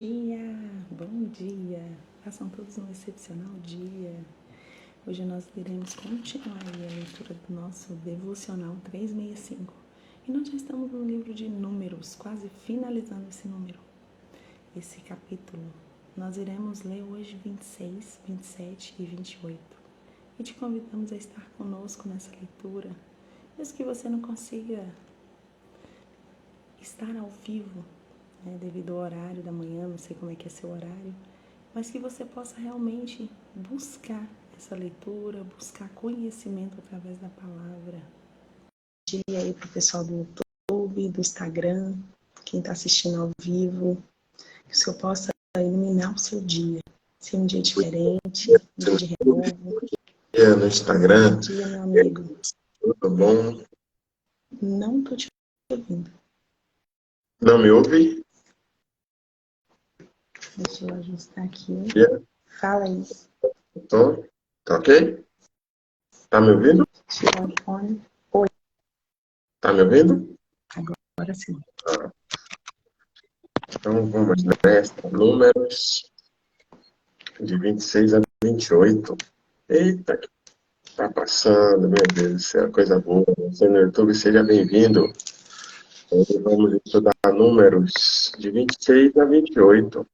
Dia, bom dia, façam todos um excepcional dia. Hoje nós iremos continuar a leitura do nosso devocional 365 e nós já estamos no livro de Números, quase finalizando esse capítulo. Nós iremos ler hoje 26, 27 e 28 e te convidamos a estar conosco nessa leitura, mesmo que você não consiga estar ao vivo, devido ao horário da manhã, não sei como é que é seu horário, mas que você possa realmente buscar essa leitura, buscar conhecimento através da palavra. Bom dia aí para o pessoal do YouTube, do Instagram, quem está assistindo ao vivo, que o Senhor possa iluminar o seu dia, ser um dia diferente, um dia de renovo. No Instagram. Bom dia, meu amigo. Tudo bom? Não estou te ouvindo. Não me ouve? Deixa eu ajustar aqui. Yeah. Fala aí. Tô. Tá ok? Tá me ouvindo? Tira o fone. Oi. Tá me ouvindo? Agora sim. Então vamos nessa. Números de 26 a 28. Eita, que tá passando, meu Deus do céu, coisa boa. Você no YouTube, seja bem-vindo. Hoje vamos estudar números de 26 a 28.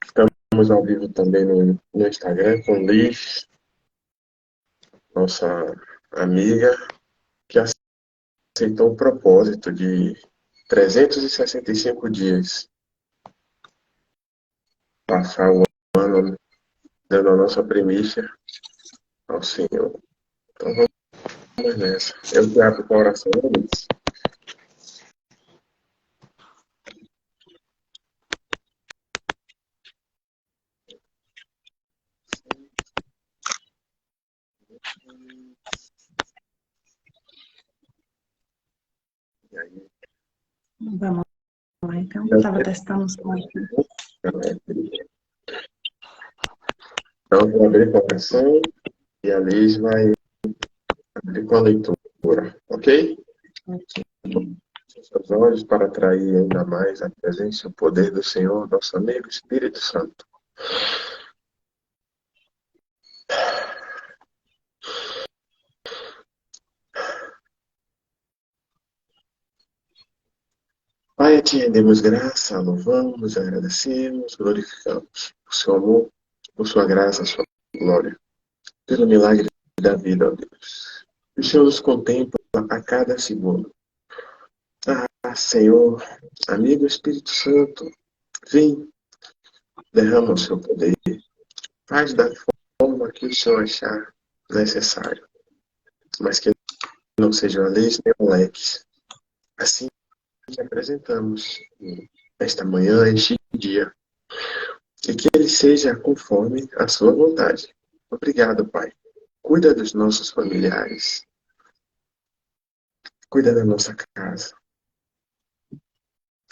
Estamos ao vivo também no Instagram com Liz, nossa amiga, que aceitou o propósito de 365 dias passar o ano dando a nossa primícia ao Senhor. Então vamos nessa. Eu te abro com a oração, Luiz. E aí? Vamos lá, então. Estava testando o som aqui. Então vou abrir com a oração e a Liz vai abrir com a leitura, ok? Ok. Seus olhos para atrair ainda mais a presença e o poder do Senhor, nosso amigo Espírito Santo. Pai, a ti rendemos graça, louvamos, agradecemos, glorificamos o seu amor, por sua graça, a sua glória, pelo milagre da vida, ó Deus. O Senhor nos contempla a cada segundo. Ah, Senhor, amigo Espírito Santo, vem, derrama o seu poder, faz da forma que o Senhor achar necessário, mas que não sejam leis nem moleques. Assim que apresentamos esta manhã, este dia, e que ele seja conforme a sua vontade. Obrigado, Pai. Cuida dos nossos familiares, cuida da nossa casa.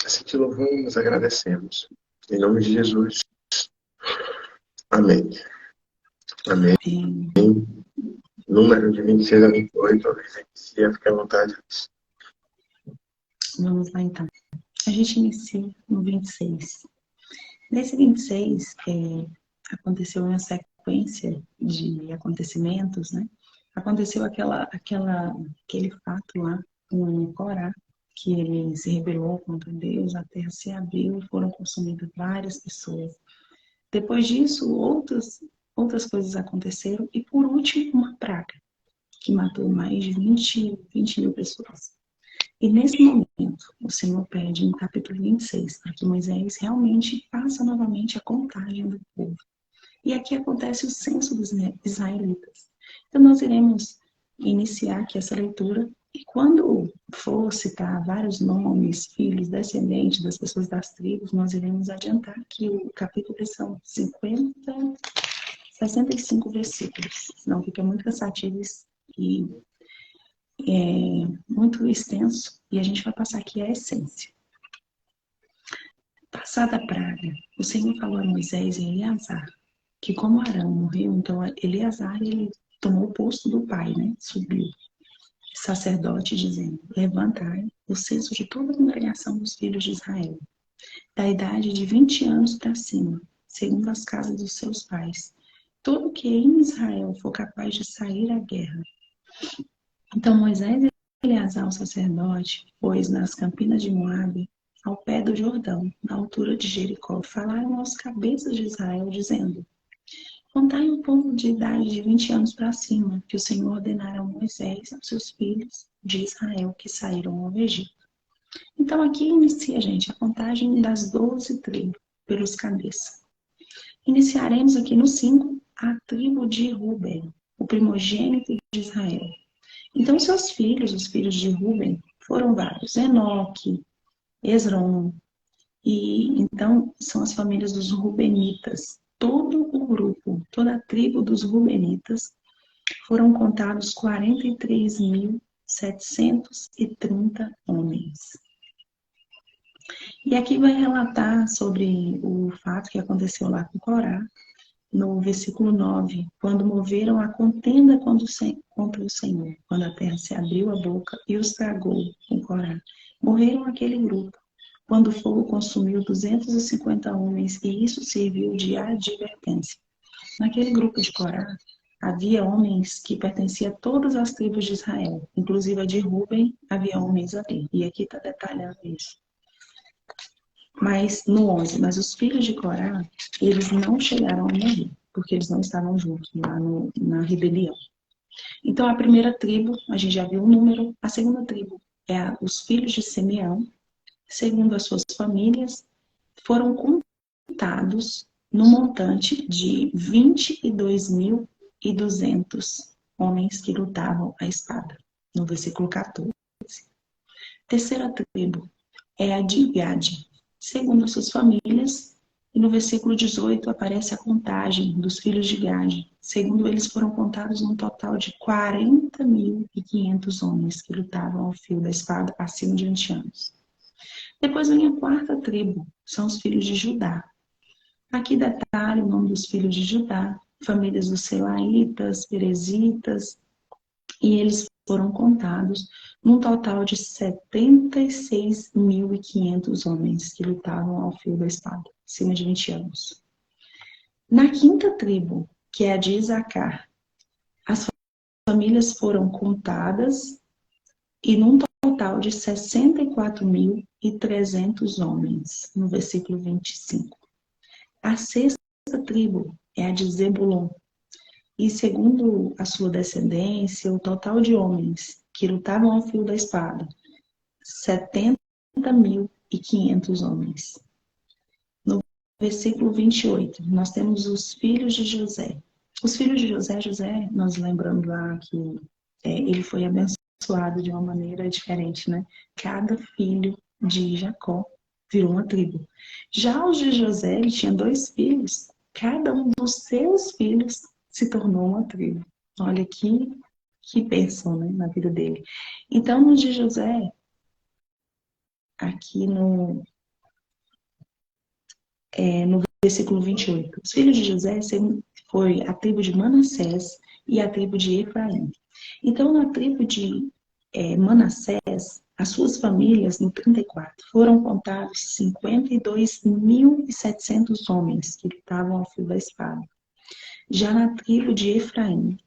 Assim te louvamos, agradecemos. Em nome de Jesus. Amém. Amém. Número de 26 a 28. Inicia, fique à vontade. Vamos lá, então. A gente inicia no 26. Nesse 26, aconteceu uma sequência de acontecimentos, né? Aconteceu aquele fato lá com Corá, que ele se rebelou contra Deus, a terra se abriu e foram consumidas várias pessoas. Depois disso, outras coisas aconteceram e, por último, uma praga que matou mais de 20 mil pessoas. E nesse momento, o Senhor pede no capítulo 26 para que Moisés realmente faça novamente a contagem do povo. E aqui acontece o censo dos israelitas. Então nós iremos iniciar aqui essa leitura e quando for citar vários nomes, filhos, descendentes das pessoas das tribos, nós iremos adiantar que o capítulo são 65 versículos. Senão fica muito cansativo e muito extenso, e a gente vai passar aqui a essência. Passada a praga, o Senhor falou a Moisés e a Eleazar, que como Arão morreu, então Eleazar ele tomou o posto do pai, né? Subiu. Sacerdote dizendo, levantai o censo de toda a congregação dos filhos de Israel, da idade de 20 anos para cima, segundo as casas dos seus pais, todo que em Israel for capaz de sair à guerra. Então Moisés e Eleazar, o sacerdote, pois nas campinas de Moabe, ao pé do Jordão, na altura de Jericó, falaram aos cabeças de Israel, dizendo: contai o povo de idade de 20 anos para cima, que o Senhor ordenara a Moisés e aos seus filhos de Israel que saíram ao Egito. Então aqui inicia, gente, a contagem das 12 tribos pelos cabeças. Iniciaremos aqui no 5 a tribo de Ruben, o primogênito de Israel. Então seus filhos, os filhos de Ruben, foram vários: Enoque, Esrom, e então são as famílias dos Rubenitas. Todo o grupo, toda a tribo dos Rubenitas, foram contados 43.730 homens. E aqui vai relatar sobre o fato que aconteceu lá com Corá, no versículo 9, quando moveram a contenda contra o Senhor, quando a terra se abriu a boca e os tragou com Corá. Morreram aquele grupo, quando o fogo consumiu 250 homens, e isso serviu de advertência. Naquele grupo de Corá, havia homens que pertenciam a todas as tribos de Israel, inclusive a de Ruben, havia homens ali. E aqui está detalhado isso. Mas no 11, mas os filhos de Corá, eles não chegaram a morrer, porque eles não estavam juntos lá na rebelião. Então a primeira tribo, a gente já viu o número, a segunda tribo é os filhos de Simeão, segundo as suas famílias, foram contados no montante de 22.200 homens que lutavam à espada, no versículo 14. Terceira tribo é a de Gade, segundo as suas famílias, e no versículo 18 aparece a contagem dos filhos de Gade. Segundo eles, foram contados num total de 40.500 homens que lutavam ao fio da espada acima de 20 anos. Depois vem a quarta tribo, são os filhos de Judá. Aqui detalha o nome dos filhos de Judá, famílias dos Selaitas, Perezitas, e eles foram contados num total de 76.500 homens que lutavam ao fio da espada, acima de 20 anos. Na quinta tribo, que é a de Isacar, as famílias foram contadas e num total de 64.300 homens, no versículo 25. A sexta tribo é a de Zebulon, e segundo a sua descendência, o total de homens que lutavam ao fio da espada, 70.500 homens. No versículo 28, nós temos os filhos de José. Os filhos de José, nós lembramos lá que ele foi abençoado de uma maneira diferente, né? Cada filho de Jacó virou uma tribo. Já os de José, ele tinha 2 filhos. Cada um dos seus filhos se tornou uma tribo. Olha que bênção, né, na vida dele. Então, no de José, aqui no versículo 28, os filhos de José foi a tribo de Manassés e a tribo de Efraim. Então, na tribo de Manassés, as suas famílias, no 34, foram contados 52.700 homens que lutavam ao fio da espada. Já na tribo de Efraim,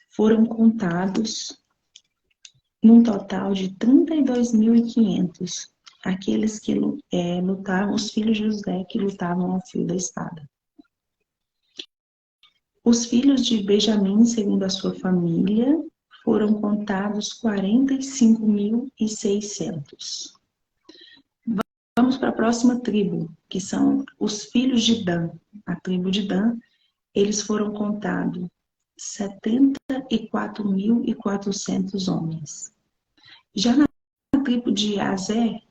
foram contados num total de 32.500 aqueles que lutavam, os filhos de José que lutavam ao fio da espada. Os filhos de Benjamim, segundo a sua família, foram contados 45.600. Vamos para a próxima tribo, que são os filhos de Dan. A tribo de Dan, eles foram contados 74.400 homens. Já na tribo de Azer,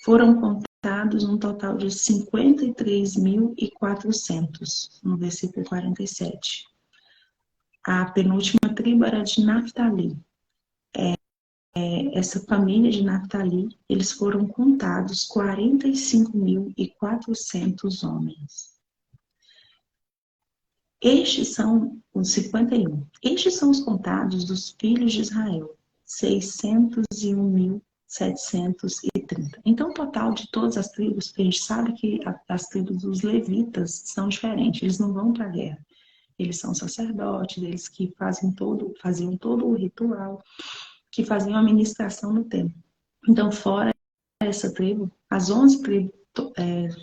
foram contados um total de 53.400, no versículo 47. A penúltima tribo era de Naftali. Essa família de Naftali, eles foram contados 45.400 homens. Estes são os 51. Estes são os contados dos filhos de Israel, 601.730. 730. Então, o total de todas as tribos, a gente sabe que as tribos dos levitas são diferentes, eles não vão para a guerra. Eles são sacerdotes, eles que faziam todo o ritual, que faziam a ministração no templo. Então, fora essa tribo, as 11 tribos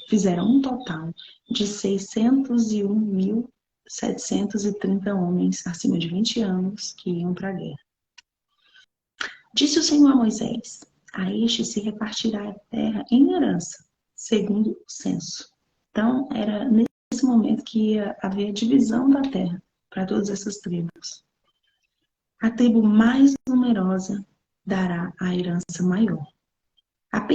fizeram um total de 601.730 homens acima de 20 anos que iam para a guerra. Disse o Senhor a Moisés: a este se repartirá a terra em herança, segundo o censo. Então, era nesse momento que ia haver a divisão da terra para todas essas tribos. A tribo mais numerosa dará a herança maior. A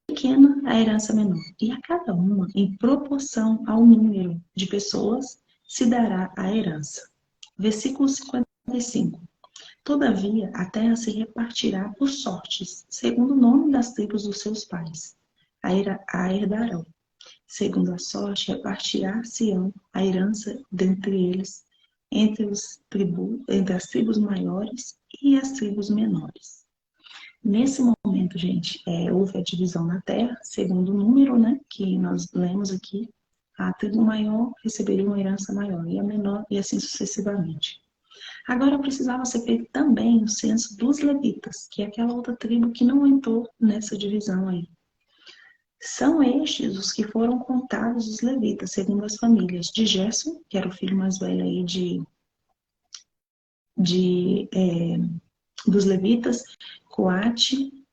pequena, a herança menor. E a cada uma, em proporção ao número de pessoas, se dará a herança. Versículo 55. Todavia, a terra se repartirá por sortes, segundo o nome das tribos dos seus pais. A herdarão. Segundo a sorte, repartirá-se-ão a herança dentre eles, entre as tribos maiores e as tribos menores. Nesse momento, gente, houve a divisão na terra, segundo o número, né, que nós lemos aqui. A tribo maior receberia uma herança maior, e a menor, e assim sucessivamente. Agora precisava ser feito também o censo dos levitas, que é aquela outra tribo que não entrou nessa divisão aí. São estes os que foram contados os levitas, segundo as famílias de Gerson, que era o filho mais velho aí dos levitas, Coate,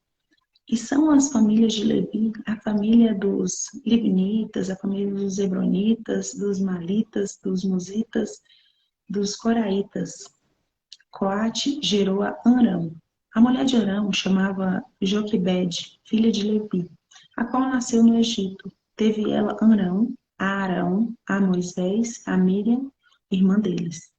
e são as famílias de Levi, a família dos Libnitas, a família dos Hebronitas, dos Malitas, dos Musitas, dos Coraitas. Coate gerou a Arão. A mulher de Arão chamava Joquebede, filha de Levi, a qual nasceu no Egito. Teve ela Arão, a Moisés, a Miriam, irmã deles.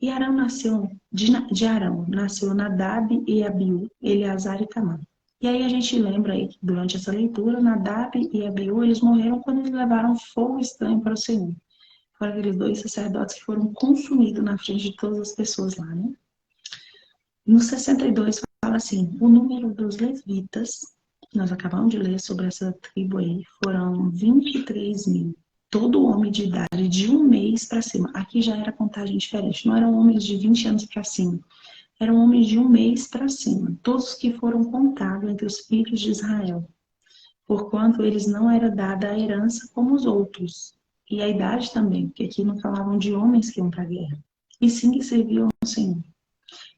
E Arão nasceu, de Arão, nasceu Nadab e Abiú, Eleazar e Tamar. E aí a gente lembra aí que durante essa leitura, Nadab e Abiú, eles morreram quando eles levaram fogo estranho para o Senhor. Foram aqueles 2 sacerdotes que foram consumidos na frente de todas as pessoas lá, né? No 62 fala assim, o número dos levitas, nós acabamos de ler sobre essa tribo aí, foram 23 mil. Todo homem de idade de 1 mês para cima. Aqui já era contagem diferente, não eram homens de 20 anos para cima. Eram homens de 1 mês para cima. Todos que foram contados entre os filhos de Israel. Porquanto eles não era dada a herança como os outros. E a idade também, porque aqui não falavam de homens que iam para a guerra. E sim que serviam ao Senhor.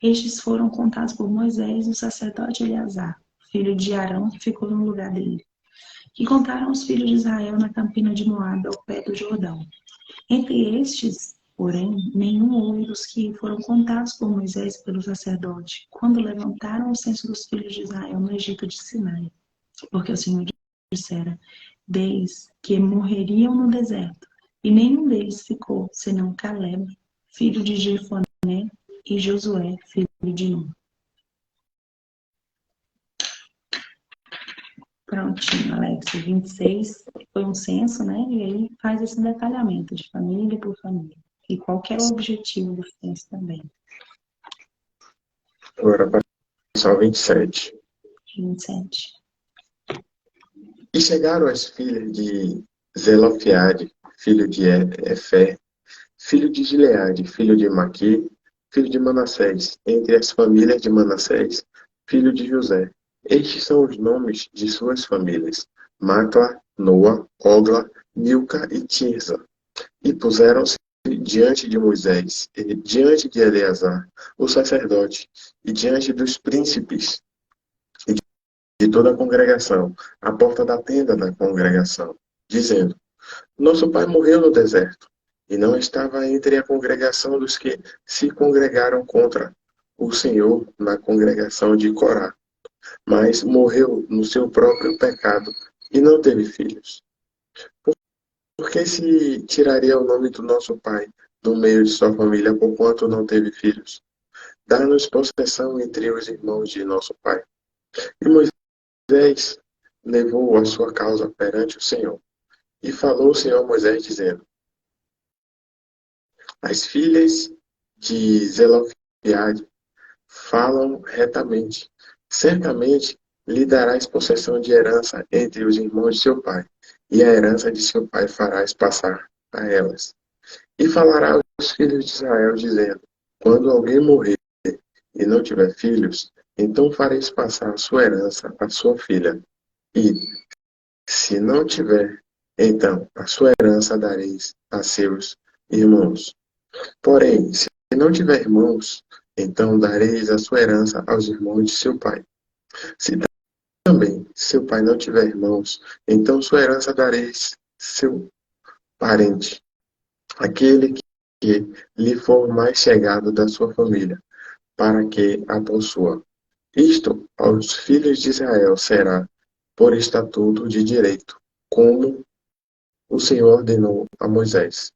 Estes foram contados por Moisés e o sacerdote Eleazar, filho de Arão, que ficou no lugar dele. Que contaram os filhos de Israel na campina de Moabe, ao pé do Jordão. Entre estes, porém, nenhum houve dos que foram contados por Moisés e pelo sacerdote, quando levantaram o censo dos filhos de Israel no Egito de Sinai. Porque o Senhor dissera, desde que morreriam no deserto, e nenhum deles ficou, senão Caleb, filho de Jefoné, e Josué, filho de Nun. Prontinho, Alex. 26 foi um censo, né? E aí faz esse detalhamento de família por família. E qual que é o objetivo do censo também. Agora passar o 27. 27. E chegaram as filhas de Zelofiade, filho de Efé, filho de Gileade, filho de Maquir, filho de Manassés, entre as famílias de Manassés, filho de José. Estes são os nomes de suas famílias: Macla, Noa, Ogla, Milca e Tirza. E puseram-se diante de Moisés, e diante de Eleazar, o sacerdote, e diante dos príncipes e de toda a congregação, à porta da tenda da congregação, dizendo: Nosso pai morreu no deserto, e não estava entre a congregação dos que se congregaram contra o Senhor na congregação de Corá, mas morreu no seu próprio pecado e não teve filhos. Por que se tiraria o nome do nosso pai do meio de sua família, porquanto não teve filhos? Dá-nos possessão entre os irmãos de nosso pai. E Moisés levou a sua causa perante o Senhor. E falou o Senhor a Moisés, dizendo: As filhas de Zelofiade falam retamente. Certamente lhe darás possessão de herança entre os irmãos de seu pai, e a herança de seu pai farás passar a elas. E falará aos filhos de Israel, dizendo: quando alguém morrer e não tiver filhos, então fareis passar a sua herança à sua filha. E, se não tiver, então a sua herança dareis a seus irmãos. Porém, se não tiver irmãos, então dareis a sua herança aos irmãos de seu pai. Se também seu pai não tiver irmãos, então sua herança dareis seu parente, aquele que lhe for mais chegado da sua família, para que a possua. Isto aos filhos de Israel será por estatuto de direito, como o Senhor ordenou a Moisés.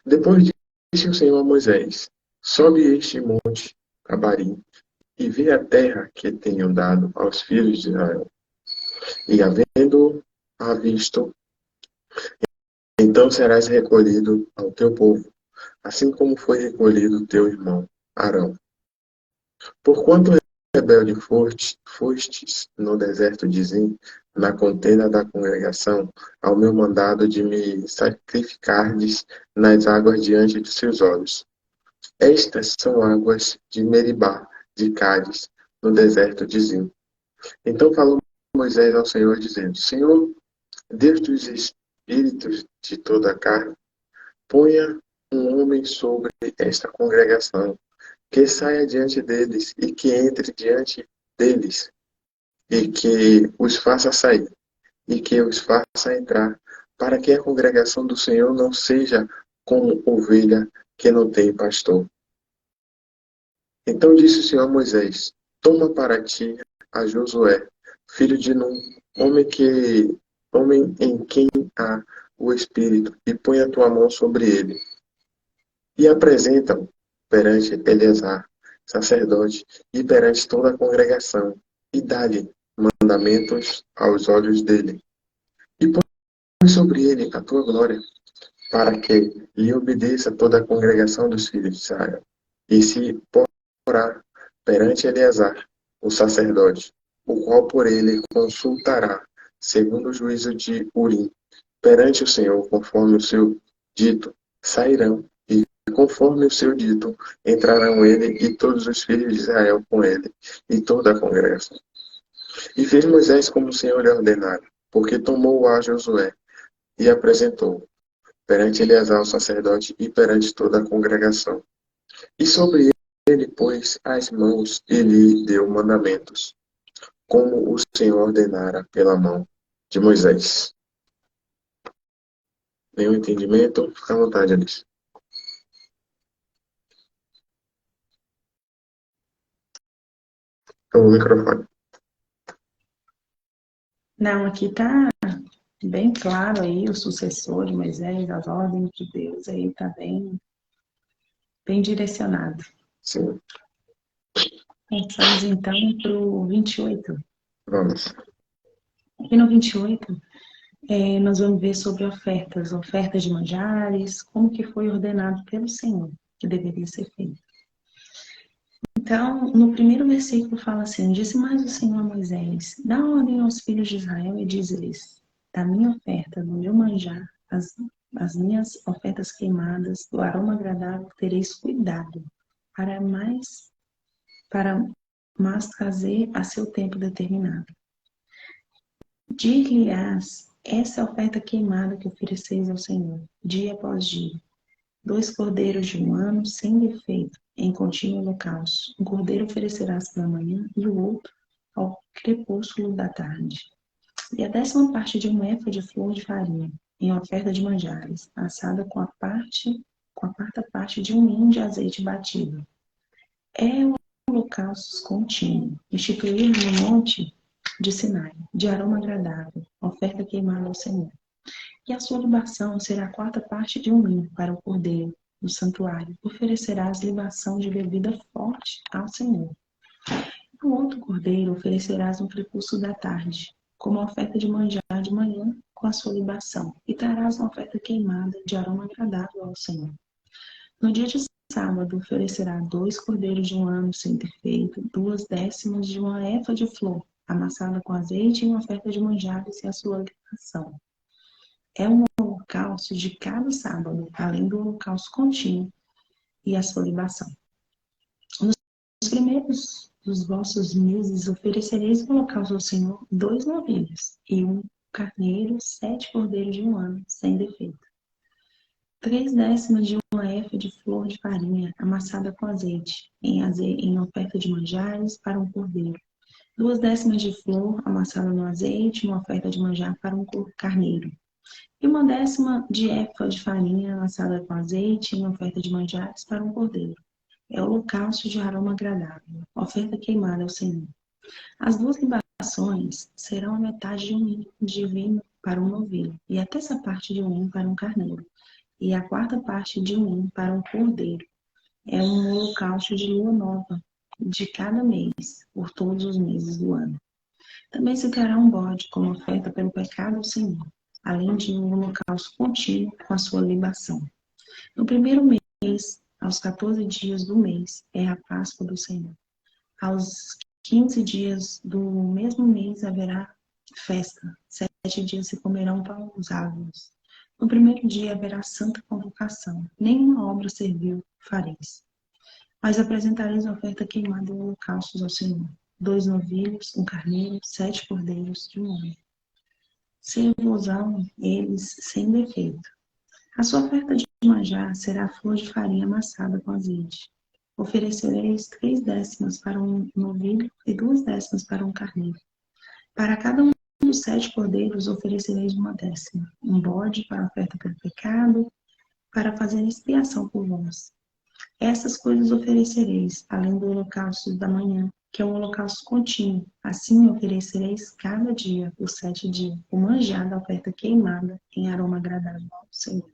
Depois disse o Senhor a Moisés: sobe este monte Abarim e vê a terra que tenho dado aos filhos de Israel. E havendo-a visto, então serás recolhido ao teu povo, assim como foi recolhido teu irmão Arão. Porquanto rebelde fostes no deserto de Zim, na contenda da congregação, ao meu mandado de me sacrificardes nas águas diante de seus olhos. Estas são águas de Meribá, de Cádiz, no deserto de Zim. Então falou Moisés ao Senhor, dizendo: Senhor, Deus dos espíritos de toda a carne, ponha um homem sobre esta congregação, que saia diante deles e que entre diante deles, e que os faça sair, e que os faça entrar, para que a congregação do Senhor não seja como ovelha que não tem pastor. Então disse o Senhor a Moisés: toma para ti a Josué, filho de Nun, homem em quem há o Espírito, e põe a tua mão sobre ele. E apresenta-o perante Eleazar, sacerdote, e perante toda a congregação, e dá-lhe mandamentos aos olhos dele. E põe sobre ele a tua glória, para que lhe obedeça toda a congregação dos filhos de Israel. E se porá perante Eleazar, o sacerdote, o qual por ele consultará, segundo o juízo de Urim, perante o Senhor, conforme o seu dito, sairão, e conforme o seu dito, entrarão ele e todos os filhos de Israel com ele, e toda a congregação. E fez Moisés como o Senhor lhe ordenara, porque tomou a Josué e apresentou perante Eleazar o sacerdote e perante toda a congregação. E sobre ele pôs as mãos e lhe deu mandamentos, como o Senhor ordenara pela mão de Moisés. Nenhum entendimento? Fica à vontade, Alice. O microfone. Não, aqui tá bem claro aí o sucessor de Moisés, as ordens de Deus aí tá bem direcionado. Sim. Passamos então para o 28. Vamos. Aqui no 28, nós vamos ver sobre ofertas de manjares, como que foi ordenado pelo Senhor, que deveria ser feito. Então, no primeiro versículo fala assim: disse mais o Senhor a Moisés: dá ordem aos filhos de Israel e diz-lhes: da minha oferta, do meu manjar, as minhas ofertas queimadas, do aroma agradável, tereis cuidado, para mais trazer a seu tempo determinado. Dir-lhe-ás: essa é a oferta queimada que ofereceis ao Senhor, dia após dia. 2 cordeiros de um ano, sem defeito, em contínuo holocausto. Um cordeiro oferecerás pela manhã e o outro ao crepúsculo da tarde. E a 10ª parte de um efa de flor de farinha, em oferta de manjares, assada com a quarta parte de um hin de azeite batido. É o holocausto contínuo, instituído no monte de Sinai, de aroma agradável, oferta queimada ao Senhor. E a sua libação será a 4ª parte de um hin para o cordeiro do santuário. Oferecerás libação de bebida forte ao Senhor. O outro cordeiro oferecerás no crepúsculo da tarde, como oferta de manjar de manhã com a sua libação, e trarás uma oferta queimada de aroma agradável ao Senhor. No dia de sábado oferecerá 2 cordeiros de um ano sem defeito, 2 décimas de uma efa de flor, amassada com azeite, e uma oferta de manjares e a sua libação. É um holocausto de cada sábado, além do holocausto contínuo e a sua libação. Nos primeiros dos vossos meses oferecereis no holocausto ao Senhor 2 novilhos e um carneiro, 7 cordeiros de 1 ano, sem defeito. 3/10 de uma efa de flor de farinha amassada com azeite, em oferta de manjares para um cordeiro. 2/10 de flor amassada no azeite, uma oferta de manjar para um carneiro. E 1/10 de efa de farinha amassada com azeite, em oferta de manjares para um cordeiro. É holocausto de aroma agradável, oferta queimada ao Senhor. As 2 libações serão a metade de um hin de vinho para um novilho, e a terça parte de um hin para um carneiro, e a quarta parte de um hin para um cordeiro. É um holocausto de lua nova, de cada mês, por todos os meses do ano. Também se terá um bode como oferta pelo pecado ao Senhor, além de um holocausto contínuo com a sua libação. No primeiro mês, aos 14 dias do mês, é a Páscoa do Senhor. Aos 15 dias do mesmo mês haverá festa. 7 dias se comerão pães árvores. No primeiro dia haverá santa convocação. Nenhuma obra servil fareis. Mas apresentareis a oferta queimada e holocaustos ao Senhor. 2 novilhos, um carneiro, 7 cordeiros de 1 ano. Servosão eles sem defeito. A sua oferta de manjar será flor de farinha amassada com azeite. Oferecereis 3/10 para um novilho e 2/10 para um carneiro. Para cada um dos 7 cordeiros oferecereis 1/10, um bode para oferta pelo pecado, para fazer expiação por vós. Essas coisas oferecereis, além do holocausto da manhã, que é um holocausto contínuo. Assim oferecereis cada dia, por 7 dias, o manjar da oferta queimada em aroma agradável ao Senhor.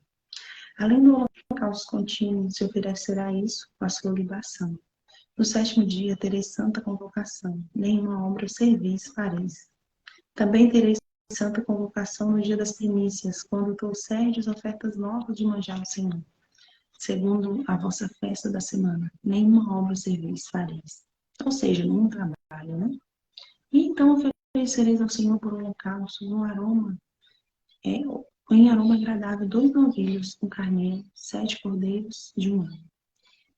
Além do holocausto contínuo, se oferecerá isso com a sua libação. No 7º dia tereis santa convocação, nenhuma obra servis fareis. Também tereis santa convocação no dia das primícias, quando trouxerdes ofertas novas de manjar ao Senhor. Segundo a vossa festa da semana, nenhuma obra servis fareis. Ou seja, nenhum trabalho, né? E então oferecereis ao Senhor por holocausto no aroma, em aroma agradável, 2 novilhos, um carneiro, 7 cordeiros de 1 ano.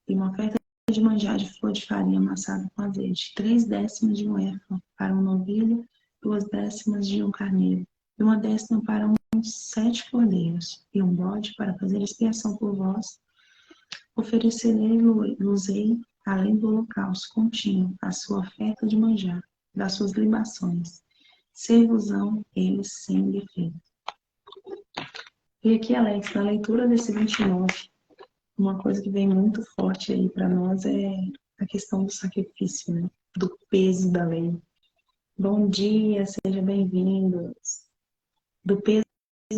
E uma oferta de manjar de flor de farinha amassada com azeite, 3/10 de um efa para um novilho, 2/10 de um carneiro, e 1/10 para uns 7 cordeiros, e um bode para fazer expiação por vós. Oferecerei-vos-ei, além do holocausto contínuo, a sua oferta de manjar, das suas libações. Servosão eles sem defeito. E aqui, Alex, na leitura desse 29, uma coisa que vem muito forte aí para nós é a questão do sacrifício, né? Do peso da lei. Bom dia, sejam bem-vindos. Do peso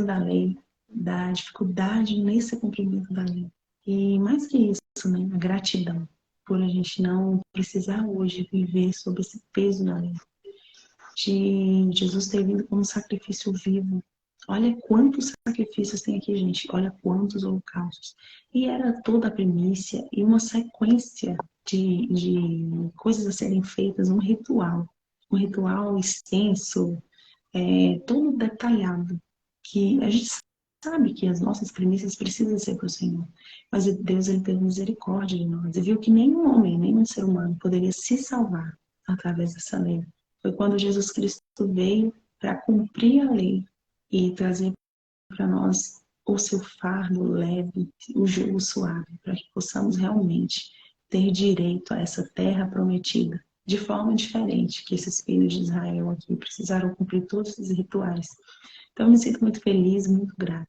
da lei, da dificuldade nesse cumprimento da lei. E mais que isso, né? A gratidão por a gente não precisar hoje viver sob esse peso da lei. De Jesus ter vindo como sacrifício vivo. Olha quantos sacrifícios tem aqui, gente. Olha quantos holocaustos. E era toda a primícia e uma sequência de coisas a serem feitas, um ritual. Um ritual extenso, todo detalhado. Que a gente sabe que as nossas primícias precisam ser para o Senhor. Mas Deus, ele teve misericórdia de nós. E viu que nenhum homem, nenhum ser humano poderia se salvar através dessa lei. Foi quando Jesus Cristo veio para cumprir a lei e trazer para nós o seu fardo leve, o jugo suave, para que possamos realmente ter direito a essa terra prometida, de forma diferente que esses filhos de Israel aqui precisaram cumprir todos esses rituais. Então, eu me sinto muito feliz, muito grata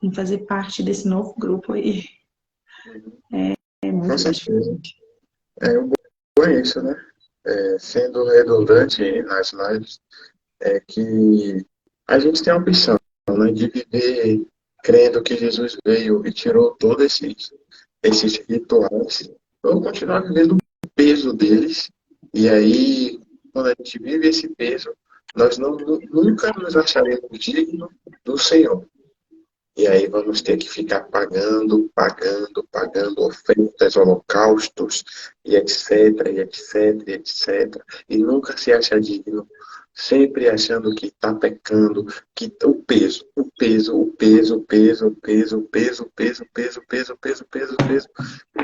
em fazer parte desse novo grupo aí. É muito Com certeza. O bom é isso, né? Sendo redundante nas lives, é que a gente tem a opção, né, de viver crendo que Jesus veio e tirou todos esses rituais, ou continuar vivendo o peso deles. E aí, quando a gente vive esse peso, nós nunca nos acharemos dignos do Senhor. E aí vamos ter que ficar pagando ofertas, holocaustos, e etc, e etc, e etc. E nunca se acha digno, sempre achando que está pecando, que o peso.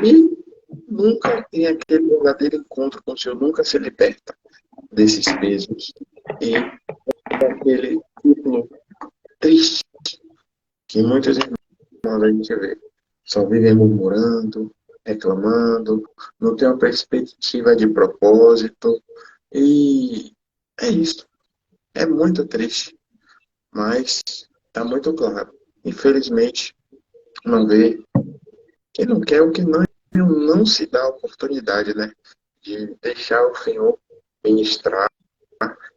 E nunca tem aquele verdadeiro encontro com o Senhor, nunca se liberta desses pesos. E aquele ciclo triste que muitos irmãos a gente vê. Só vivem murmurando, reclamando, não tem uma perspectiva de propósito. E é isso. É muito triste, mas está muito claro. Infelizmente, não vê. Quem não quer o que não se dá a oportunidade, né? De deixar o Senhor ministrar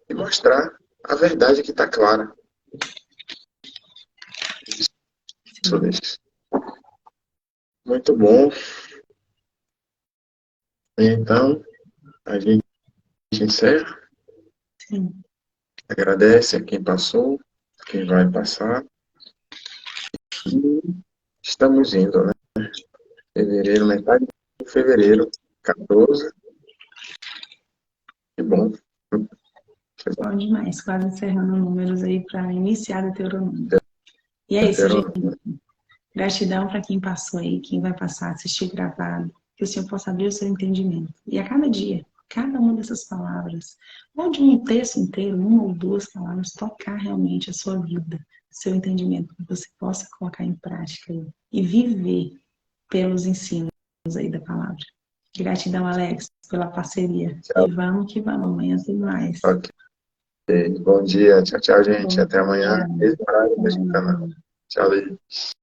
e mostrar a verdade que está clara. Isso deixa. Muito bom. Então, a gente encerra. Sim. Agradece a quem passou, quem vai passar. E estamos indo, né? Fevereiro, metade de fevereiro, 14. Que bom. Bom demais. Quase encerrando números aí para iniciar o Deuteronômio. E é isso, gente. Gratidão para quem passou aí, quem vai passar, assistir gravado. Que o Senhor possa abrir o seu entendimento. E a cada dia, cada uma dessas palavras, ou de um texto inteiro, uma ou duas palavras, tocar realmente a sua vida, o seu entendimento, que você possa colocar em prática e viver pelos ensinos aí da palavra. Gratidão, Alex, pela parceria. Tchau. E vamos que vamos, amanhã tem mais. Ok. Bom dia. Tchau, tchau, gente. Até amanhã. Mesmo horário, mesmo canal. Tchau, Liz.